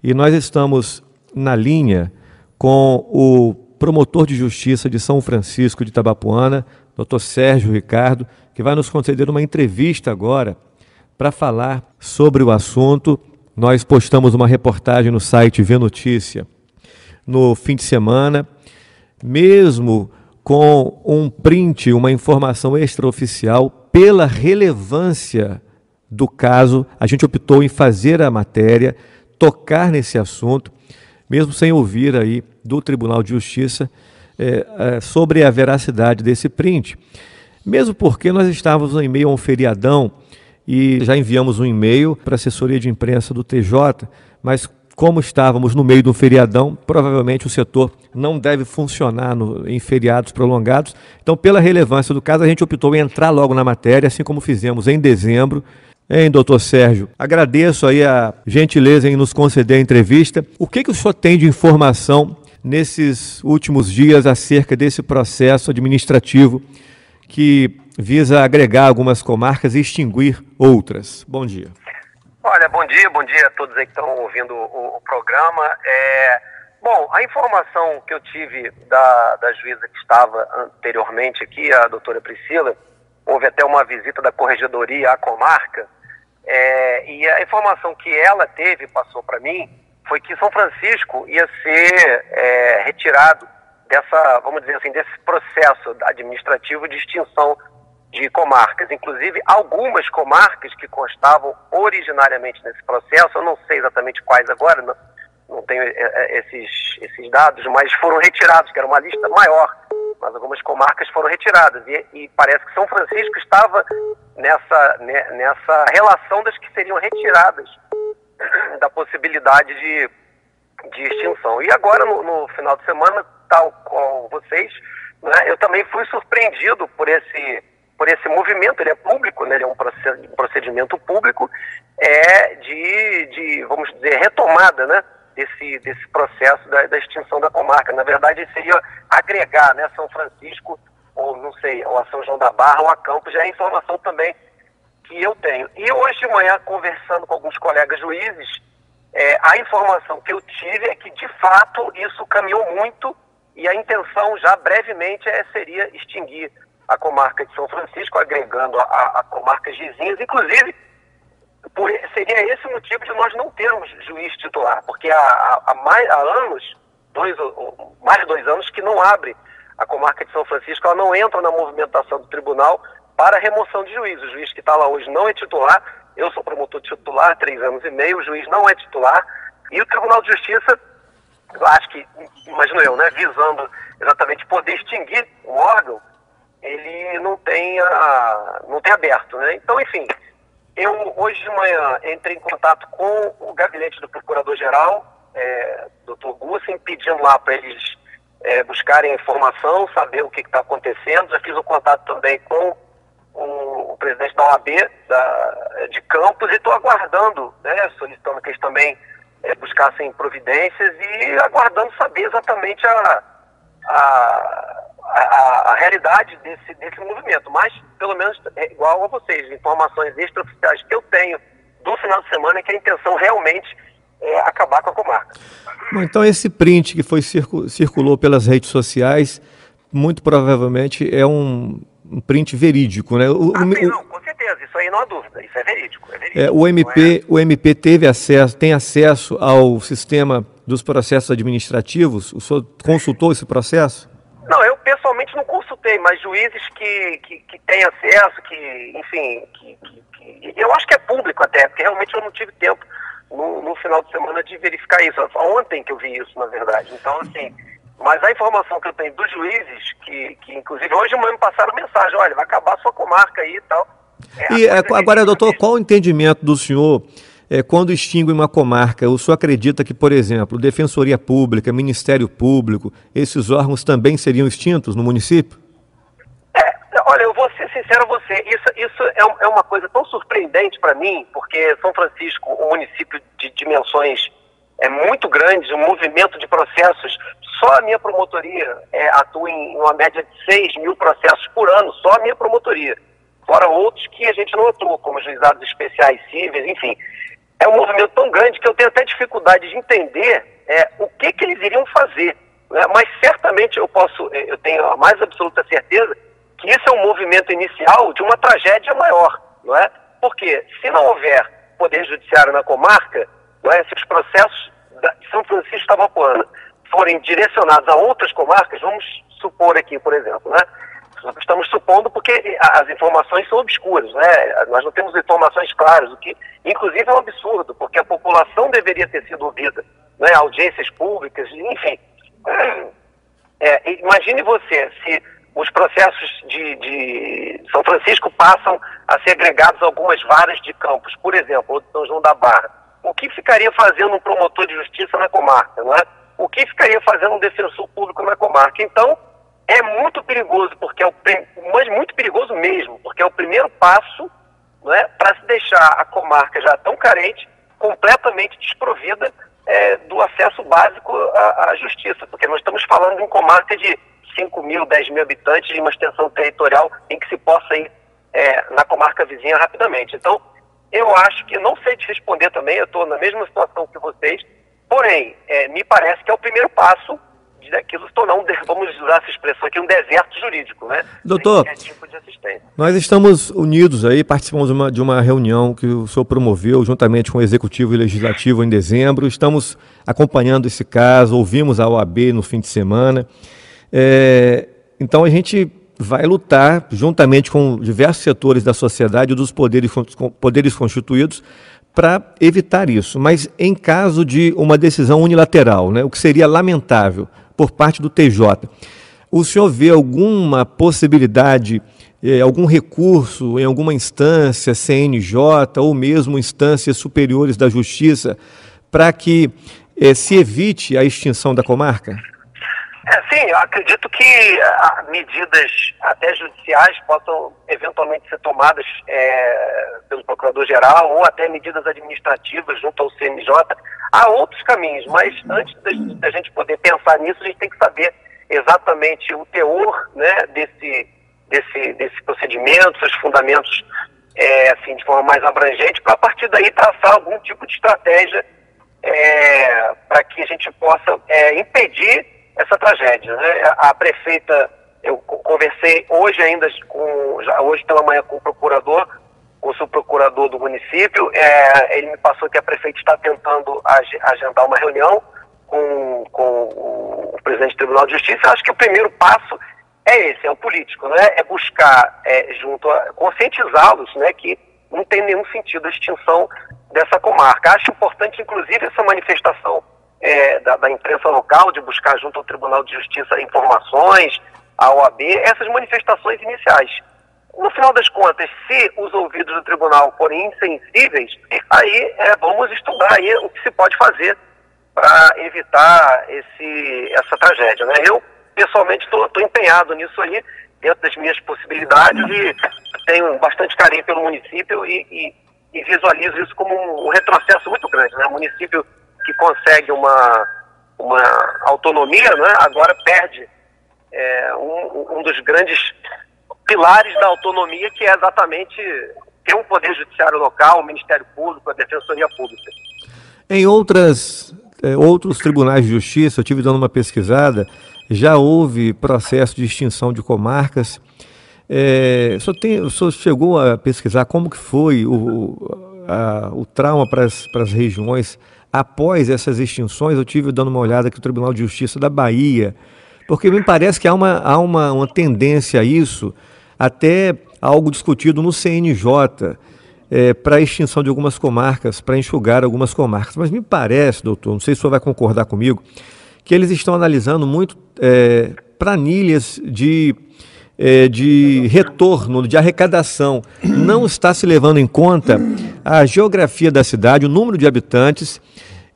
E nós estamos na linha com o promotor de justiça de São Francisco de Itabapoana, Dr. Sérgio Ricardo, que vai nos conceder uma entrevista agora para falar sobre o assunto. Nós postamos uma reportagem no site Vê Notícia no fim de semana, mesmo com um print, uma informação extraoficial, pela relevância do caso, a gente optou em fazer a matéria, tocar nesse assunto, mesmo sem ouvir aí do Tribunal de Justiça sobre a veracidade desse print. Mesmo porque nós estávamos em meio a um feriadão e já enviamos um e-mail para a assessoria de imprensa do TJ, mas como estávamos no meio de um feriadão, provavelmente o setor não deve funcionar em feriados prolongados. Então, pela relevância do caso, a gente optou em entrar logo na matéria, assim como fizemos em dezembro. Doutor Sérgio, agradeço aí a gentileza em nos conceder a entrevista. O que o senhor tem de informação nesses últimos dias acerca desse processo administrativo que visa agregar algumas comarcas e extinguir outras? Bom dia. Olha, bom dia a todos aí que estão ouvindo o programa. Bom, a informação que eu tive da juíza que estava anteriormente aqui, a doutora Priscila, houve até uma visita da corregedoria à comarca, e a informação que ela teve, passou para mim, foi que São Francisco ia ser retirado dessa, vamos dizer assim, desse processo administrativo de extinção de comarcas. Inclusive, algumas comarcas que constavam originariamente nesse processo, eu não sei exatamente quais agora, não tenho esses dados, mas foram retirados, que era uma lista maior, mas algumas comarcas foram retiradas, e parece que São Francisco estava nessa relação das que seriam retiradas da possibilidade de extinção. E agora, no final de semana, tal qual vocês, né, eu também fui surpreendido por esse movimento. Ele é público, né, ele é um procedimento público, vamos dizer, retomada, né, desse processo da extinção da comarca. Na verdade, seria agregar, né, São Francisco, ou não sei, ou a São João da Barra, ou a Campos. Já é informação também que eu tenho. E hoje de manhã, conversando com alguns colegas juízes, a informação que eu tive é que, de fato, isso caminhou muito, e a intenção já brevemente seria extinguir a comarca de São Francisco, agregando a comarcas vizinhas. Inclusive, seria esse o motivo de nós não termos juiz titular, porque há anos, mais de 2 anos, que não abre a comarca de São Francisco, ela não entra na movimentação do tribunal para remoção de juiz. O juiz que está lá hoje não é titular, eu sou promotor titular há 3 anos e meio, o juiz não é titular, e o Tribunal de Justiça, eu acho que, imagino eu, né, visando exatamente poder extinguir o órgão, ele não tem aberto, né? Então, enfim, eu hoje de manhã entrei em contato com o gabinete do Procurador-Geral, Dr. Gussen, pedindo lá para eles buscarem informação, saber o que está acontecendo. Já fiz um contato também com o presidente da OAB de Campos, e estou aguardando, né, solicitando que eles também buscassem providências, e aguardando saber exatamente a realidade desse movimento. Mas, pelo menos, é igual a vocês, informações extraoficiais que eu tenho do final de semana é que a intenção realmente é acabar com a comarca. Bom, então esse print que circulou pelas redes sociais, muito provavelmente é um print verídico, né? Não, com certeza, isso aí não há dúvida, isso é verídico. O MP tem acesso ao sistema dos processos administrativos? O senhor consultou esse processo? Não, eu pessoalmente não consultei, mas juízes que têm acesso, eu acho que é público até, porque realmente eu não tive tempo no final de semana de verificar isso. Ontem que eu vi isso, na verdade. Então, assim, mas a informação que eu tenho dos juízes, que inclusive hoje de manhã me passaram mensagem, olha, vai acabar a sua comarca aí e tal. Agora, doutor, qual o entendimento do senhor quando extingue uma comarca? O senhor acredita que, por exemplo, Defensoria Pública, Ministério Público, esses órgãos também seriam extintos no município? Olha, eu vou ser sincero a você, isso é uma coisa tão surpreendente para mim, porque São Francisco, um município de dimensões muito grandes, um movimento de processos, só a minha promotoria atua em uma média de 6 mil processos por ano, só a minha promotoria, fora outros que a gente não atua, como juizados especiais cíveis, enfim. é um movimento tão grande que eu tenho até dificuldade de entender o que eles iriam fazer, né? Mas certamente eu tenho a mais absoluta certeza que isso é um movimento inicial de uma tragédia maior, não é? Porque se não houver poder judiciário na comarca, não é? Se os processos de São Francisco de Itabapoana forem direcionados a outras comarcas, vamos supor aqui, por exemplo, né? Estamos supondo porque as informações são obscuras, né? Nós não temos informações claras, o que inclusive é um absurdo, porque a população deveria ter sido ouvida, né? Audiências públicas, enfim. Imagine você, se os processos de São Francisco passam a ser agregados a algumas varas de campos, por exemplo, ou de São João da Barra. O que ficaria fazendo um promotor de justiça na comarca, não é? O que ficaria fazendo um defensor público na comarca? Então, é muito perigoso, mas muito perigoso mesmo, porque é o primeiro passo, não é, para se deixar a comarca já tão carente, completamente desprovida do acesso básico à justiça, porque nós estamos falando de uma comarca de 5 mil, 10 mil habitantes, de uma extensão territorial em que se possa ir na comarca vizinha rapidamente. Então, eu acho que, não sei te responder também, eu estou na mesma situação que vocês, porém, me parece que é o primeiro passo daquilo se tornar vamos usar essa expressão aqui, um deserto jurídico, né? Doutor, tipo de assistência. Nós estamos unidos aí, participamos de uma reunião que o senhor promoveu juntamente com o Executivo e Legislativo em dezembro, estamos acompanhando esse caso, ouvimos a OAB no fim de semana, então a gente vai lutar juntamente com diversos setores da sociedade e dos poderes constituídos para evitar isso, mas em caso de uma decisão unilateral, né, o que seria lamentável por parte do TJ, o senhor vê alguma possibilidade, algum recurso em alguma instância, CNJ ou mesmo instâncias superiores da Justiça, para que se evite a extinção da comarca? Sim, eu acredito que medidas até judiciais possam eventualmente ser tomadas pelo Procurador-Geral ou até medidas administrativas junto ao CNJ. Há outros caminhos, mas antes da gente poder pensar nisso, a gente tem que saber exatamente o teor, né, desse procedimento, seus fundamentos assim, de forma mais abrangente, para a partir daí traçar algum tipo de estratégia para que a gente possa impedir essa tragédia, né? A prefeita, eu conversei hoje ainda, hoje pela manhã com o subprocurador do município, ele me passou que a prefeita está tentando agendar uma reunião com o presidente do Tribunal de Justiça. Eu acho que o primeiro passo é esse, é o político, né? É buscar, conscientizá-los, né, que não tem nenhum sentido a extinção dessa comarca. Acho importante, inclusive, essa manifestação da imprensa local, de buscar junto ao Tribunal de Justiça informações, à OAB, essas manifestações iniciais. No final das contas, se os ouvidos do tribunal forem insensíveis, aí vamos estudar aí o que se pode fazer para evitar essa tragédia, né? Eu, pessoalmente, estou empenhado nisso aí, dentro das minhas possibilidades, e tenho bastante carinho pelo município e visualizo isso como um retrocesso muito grande, né? O município que consegue uma autonomia, né, agora perde um dos grandes pilares da autonomia, que é exatamente ter um poder judiciário local, o Ministério Público, a Defensoria Pública. Em outros tribunais de justiça, eu tive dando uma pesquisada, já houve processo de extinção de comarcas. O senhor chegou a pesquisar como que foi o trauma para as regiões após essas extinções? Eu tive dando uma olhada aqui no Tribunal de Justiça da Bahia, porque me parece que há uma tendência a isso, até algo discutido no CNJ, para a extinção de algumas comarcas, para enxugar algumas comarcas. Mas me parece, doutor, não sei se o senhor vai concordar comigo, que eles estão analisando muito planilhas de retorno, de arrecadação. Não está se levando em conta a geografia da cidade, o número de habitantes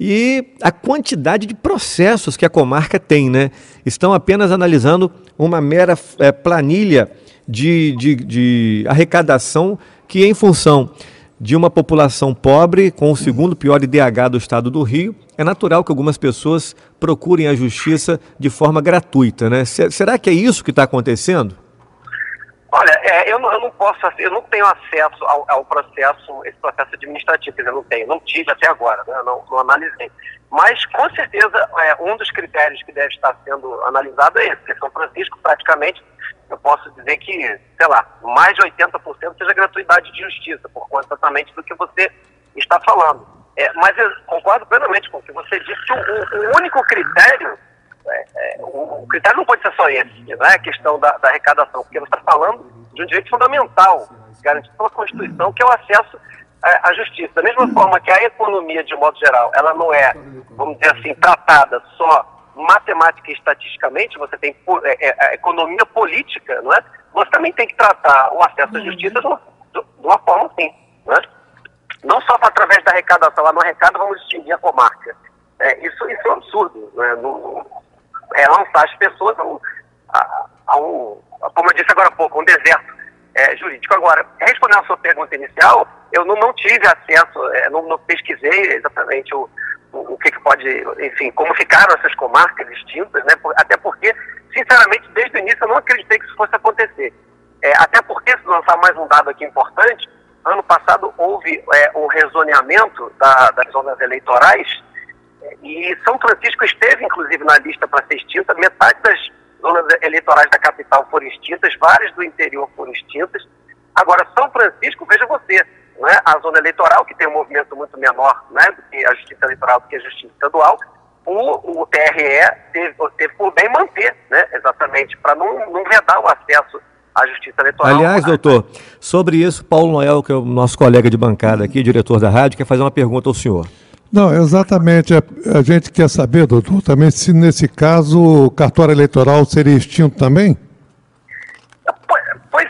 e a quantidade de processos que a comarca tem, né? Estão apenas analisando uma mera planilha de arrecadação que, em função de uma população pobre, com o segundo pior IDH do estado do Rio, é natural que algumas pessoas procurem a justiça de forma gratuita, né? Será que é isso que está acontecendo? Olha, eu não posso, eu não tenho acesso ao processo, esse processo administrativo, quer dizer, não tive até agora, né? Não analisei. Mas, com certeza, um dos critérios que deve estar sendo analisado é esse, porque São Francisco, praticamente, eu posso dizer que, sei lá, mais de 80% seja gratuidade de justiça, por conta exatamente do que você está falando. Mas eu concordo plenamente com o que você disse, que o único critério, o critério não pode ser só esse, né? A questão da arrecadação, porque você está falando de um direito fundamental, garantido pela Constituição, que é o acesso à justiça. Da mesma forma que a economia, de modo geral, ela não é, vamos dizer assim, tratada só matemática e estatisticamente, você tem a economia política, não é? Você também tem que tratar o acesso à justiça de uma forma assim, não é? Não só através da arrecadação, lá no arrecada vamos distinguir a comarca. Isso é um absurdo, né? Lançar as pessoas como eu disse agora há pouco, um deserto jurídico. Agora, respondendo à sua pergunta inicial, eu não tive acesso, não pesquisei exatamente o que pode, enfim, como ficaram essas comarcas distintas, né? Até porque, sinceramente, desde o início eu não acreditei que isso fosse acontecer. Até porque, se lançar mais um dado aqui importante, ano passado houve o rezoneamento das zonas eleitorais, e São Francisco esteve, inclusive, na lista para ser extinta. Metade das zonas eleitorais da capital foram extintas, várias do interior foram extintas. Agora, São Francisco, veja você, né, a zona eleitoral, que tem um movimento muito menor, né, do que a justiça eleitoral, do que a justiça estadual, o TRE teve por bem manter, né, exatamente, para não vedar o acesso à justiça eleitoral. Aliás, doutor, sobre isso, Paulo Noel, que é o nosso colega de bancada aqui, diretor da rádio, quer fazer uma pergunta ao senhor. Não, exatamente. A gente quer saber, doutor, também se nesse caso o cartório eleitoral seria extinto também? Pois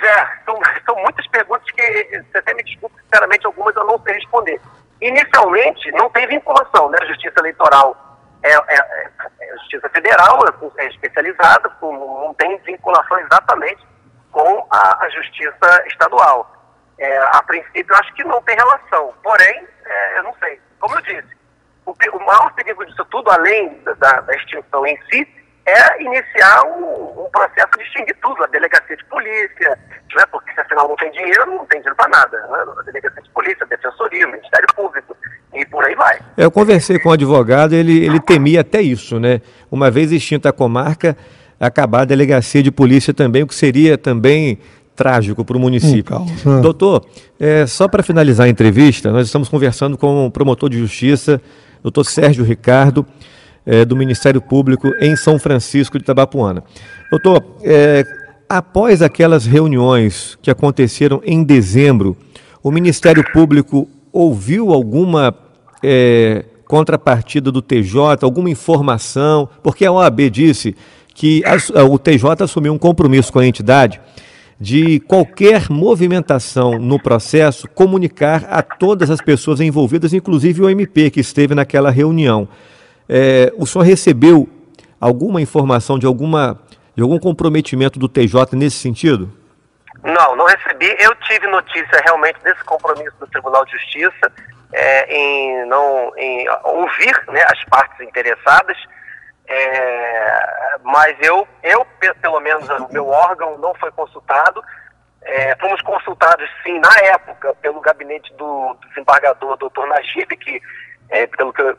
são muitas perguntas que, você até me desculpa, sinceramente, algumas eu não sei responder. Inicialmente, não tem vinculação, né? A justiça eleitoral é justiça federal, é especializada, não tem vinculação exatamente com a justiça estadual. A princípio, eu acho que não tem relação, porém, eu não sei. Como eu disse, o maior perigo disso tudo, além da extinção em si, é iniciar um processo de extinguir tudo, a delegacia de polícia, né? Porque se afinal não tem dinheiro para nada, né? A delegacia de polícia, a defensoria, o Ministério Público, e por aí vai. Eu conversei com o advogado, ele temia até isso, né? Uma vez extinta a comarca, acabar a delegacia de polícia também, o que seria também trágico para o município. Doutor, só para finalizar a entrevista, nós estamos conversando com o promotor de justiça, doutor Sérgio Ricardo, do Ministério Público em São Francisco de Itabapuana. Doutor, após aquelas reuniões que aconteceram em dezembro, o Ministério Público ouviu alguma contrapartida do TJ, alguma informação? Porque a OAB disse que o TJ assumiu um compromisso com a entidade de qualquer movimentação no processo comunicar a todas as pessoas envolvidas, inclusive o MP que esteve naquela reunião. O senhor recebeu alguma informação de algum comprometimento do TJ nesse sentido? Não recebi. Eu tive notícia realmente desse compromisso do Tribunal de Justiça em ouvir, né, as partes interessadas. Mas eu, pelo menos, o meu órgão não foi consultado. Fomos consultados, sim, na época, pelo gabinete do desembargador Dr. Najib, que, pelo que eu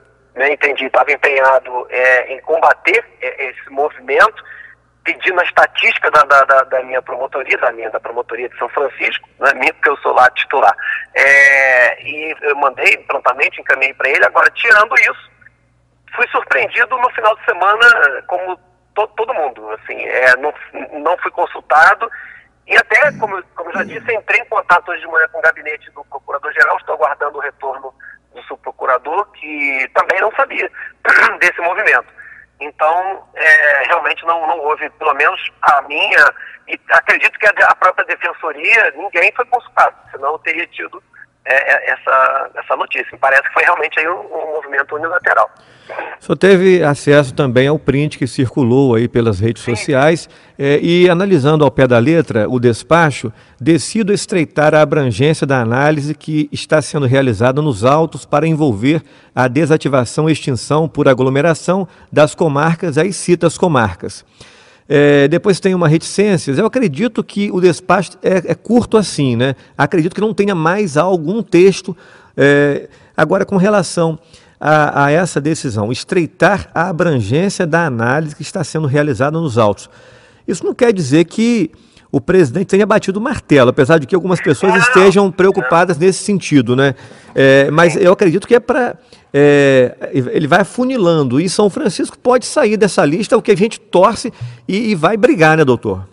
entendi, estava empenhado em combater esse movimento, pedindo a estatística da minha promotoria, da promotoria de São Francisco, né, porque eu sou lá titular. E eu mandei prontamente, encaminhei para ele. Agora, tirando isso, fui surpreendido no final de semana, como todo mundo, assim, não fui consultado, e até, como eu já disse, entrei em contato hoje de manhã com o gabinete do Procurador-Geral, estou aguardando o retorno do subprocurador, que também não sabia desse movimento. Então, realmente não houve, pelo menos a minha, e acredito que a própria Defensoria, ninguém foi consultado, senão eu teria tido essa notícia. Me parece que foi realmente aí um movimento unilateral. O senhor teve acesso também ao print que circulou aí pelas redes sociais e analisando ao pé da letra o despacho, decido estreitar a abrangência da análise que está sendo realizada nos autos para envolver a desativação e extinção por aglomeração das comarcas, aí cita as comarcas. Depois tem uma reticências. Eu acredito que o despacho é curto assim, né? Acredito que não tenha mais algum texto. Agora, com relação a essa decisão, estreitar a abrangência da análise que está sendo realizada nos autos. Isso não quer dizer que o presidente tenha batido o martelo, apesar de que algumas pessoas estejam preocupadas nesse sentido, né? Mas eu acredito que ele vai afunilando, e São Francisco pode sair dessa lista, o que a gente torce e vai brigar, né, doutor?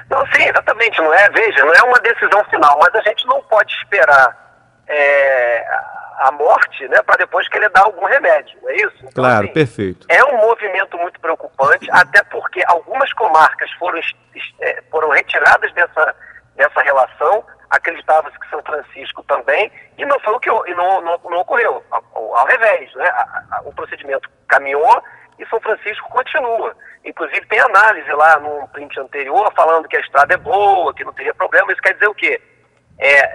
Não, sim, exatamente, veja, não é uma decisão final, mas a gente não pode esperar a morte, né, para depois querer dar algum remédio, não é isso? Então, claro, assim, perfeito. É um movimento muito preocupante, até porque algumas comarcas foram retiradas dessa relação, acreditava-se que São Francisco também, e não foi não ocorreu. Ao revés, né? O procedimento caminhou e São Francisco continua. Inclusive tem análise lá num print anterior falando que a estrada é boa, que não teria problema. Isso quer dizer o quê?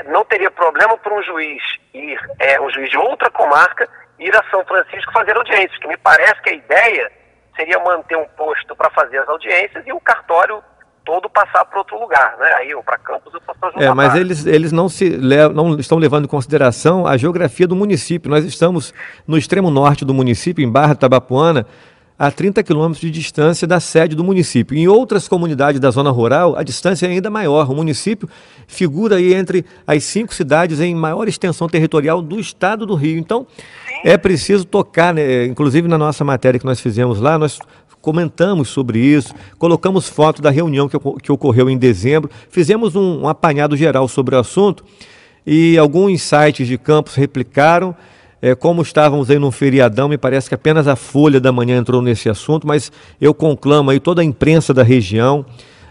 Não teria problema para um juiz um juiz de outra comarca ir a São Francisco fazer audiências, que me parece que a ideia seria manter um posto para fazer as audiências e o cartório todo passar para outro lugar, né? Aí, ou para Campos ou para São João da Mas Barra. eles não estão levando em consideração a geografia do município. Nós estamos no extremo norte do município, em Barra Tabapuana, a 30 quilômetros de distância da sede do município. Em outras comunidades da zona rural, a distância é ainda maior. O município figura aí entre as 5 cidades em maior extensão territorial do estado do Rio. Então, é preciso tocar, né? Inclusive na nossa matéria que nós fizemos lá, nós comentamos sobre isso, colocamos fotos da reunião que ocorreu em dezembro, fizemos um apanhado geral sobre o assunto e alguns sites de Campos replicaram. Como estávamos aí num feriadão, me parece que apenas a Folha da Manhã entrou nesse assunto, mas eu conclamo aí toda a imprensa da região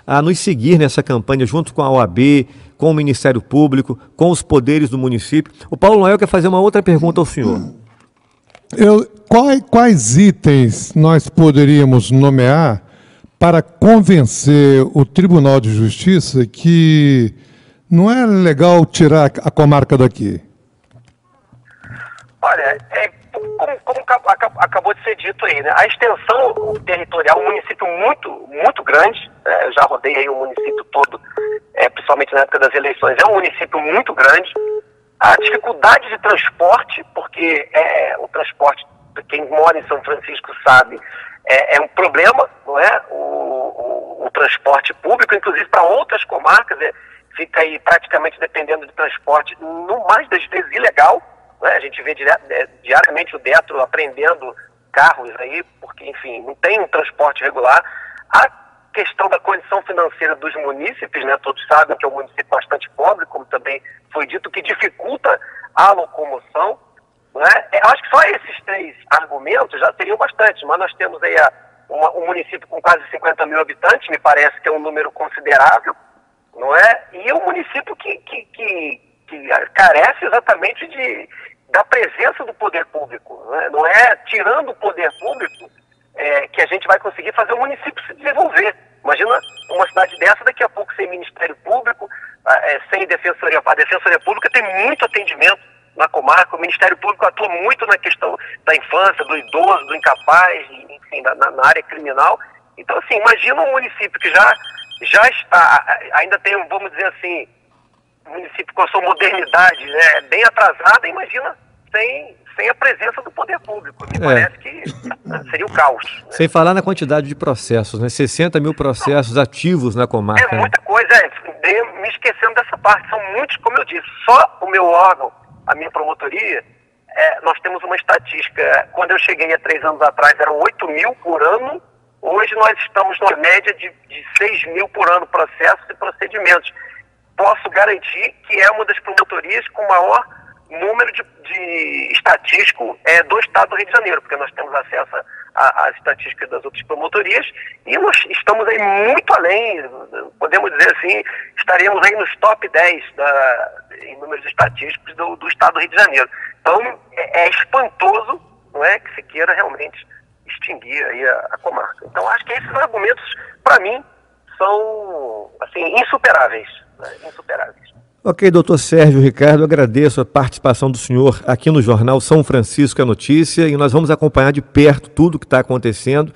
a nos seguir nessa campanha junto com a OAB, com o Ministério Público, com os poderes do município. O Paulo Noel quer fazer uma outra pergunta ao senhor. Quais itens nós poderíamos nomear para convencer o Tribunal de Justiça que não é legal tirar a comarca daqui? Olha, como acabou de ser dito aí, né? A extensão territorial, um município muito, muito grande, eu já rodei aí o município todo, principalmente na época das eleições, é um município muito grande. A dificuldade de transporte, porque o transporte, quem mora em São Francisco sabe, é um problema, não é? O transporte público, inclusive para outras comarcas, fica aí praticamente dependendo de transporte, no mais das vezes ilegal, né? A gente vê diariamente o Detro apreendendo carros aí, porque, enfim, não tem um transporte regular. A questão da condição financeira dos munícipes, né? Todos sabem que é um município bastante pobre, como também foi dito, que dificulta a locomoção, né? Eu acho que só esses 3 argumentos já seriam bastante, mas nós temos aí um município com quase 50 mil habitantes, me parece que é um número considerável, não é? E um município que carece exatamente da presença do poder público, não é? Não é tirando o poder público que a gente vai conseguir fazer o município se desenvolver. Imagina uma cidade dessa, daqui a pouco sem Ministério Público, sem Defensoria. A Defensoria Pública tem muito atendimento na comarca, o Ministério Público atua muito na questão da infância, do idoso, do incapaz, enfim, na área criminal. Então, assim, imagina um município que já está, ainda tem, vamos dizer assim, um município com a sua modernidade, né, bem atrasada, imagina sem a presença do poder público. Me parece que seria o caos. Né? Sem falar na quantidade de processos, né? 60 mil processos ativos na comarca. É muita coisa, me esquecendo dessa parte. São muitos, como eu disse, só o meu órgão, a minha promotoria, nós temos uma estatística. Quando eu cheguei há 3 anos atrás, eram 8 mil por ano. Hoje nós estamos numa média de 6 mil por ano processos e procedimentos. Posso garantir que é uma das promotorias com maior número de estatístico do estado do Rio de Janeiro, porque nós temos acesso às estatísticas das outras promotorias e nós estamos aí muito além, podemos dizer assim, estaremos aí nos top 10 em números estatísticos do estado do Rio de Janeiro. Então, é espantoso, não é, que se queira realmente extinguir aí a comarca. Então, acho que esses argumentos, para mim, são, assim, insuperáveis, né? Insuperáveis. Ok, doutor Sérgio Ricardo, agradeço a participação do senhor aqui no Jornal São Francisco é Notícia e nós vamos acompanhar de perto tudo o que está acontecendo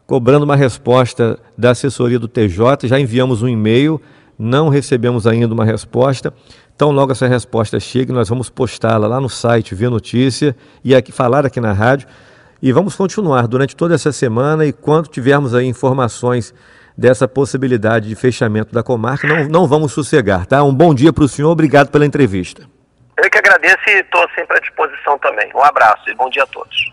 cobrando uma resposta da assessoria do TJ. Já enviamos um e-mail, não recebemos ainda uma resposta. Então, logo essa resposta chegue, nós vamos postá-la lá no site Via Notícia e falar aqui na rádio. E vamos continuar durante toda essa semana, e quando tivermos aí informações dessa possibilidade de fechamento da comarca, não vamos sossegar, tá? Um bom dia para o senhor, obrigado pela entrevista. Eu que agradeço e estou sempre à disposição também. Um abraço e bom dia a todos.